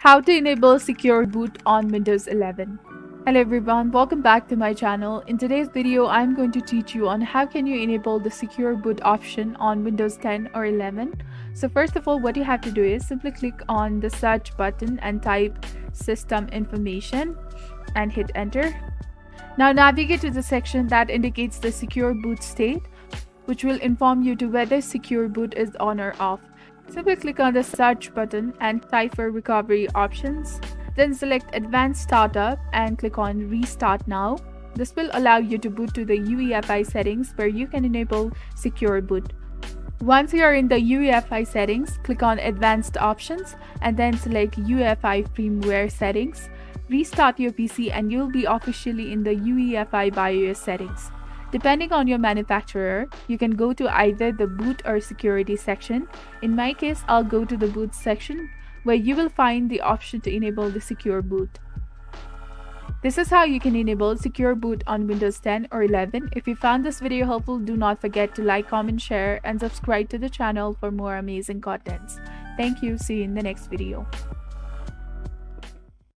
How to enable secure boot on Windows 11. Hello everyone, welcome back to my channel. In today's video, I'm going to teach you on how can you enable the secure boot option on Windows 10 or 11. So first of all, what you have to do is simply click on the search button and type system information and hit enter. Now navigate to the section that indicates the secure boot state, which will inform you to whether secure boot is on or off. Simply click on the search button and type for recovery options. Then select advanced startup and click on restart now. This will allow you to boot to the UEFI settings where you can enable secure boot. Once you are in the UEFI settings, click on advanced options and then select UEFI firmware settings. Restart your PC and you'll be officially in the UEFI BIOS settings. Depending on your manufacturer, you can go to either the boot or security section. In my case, I'll go to the boot section where you will find the option to enable the secure boot. This is how you can enable secure boot on Windows 10 or 11. If you found this video helpful, do not forget to like, comment, share, and subscribe to the channel for more amazing contents. Thank you. See you in the next video.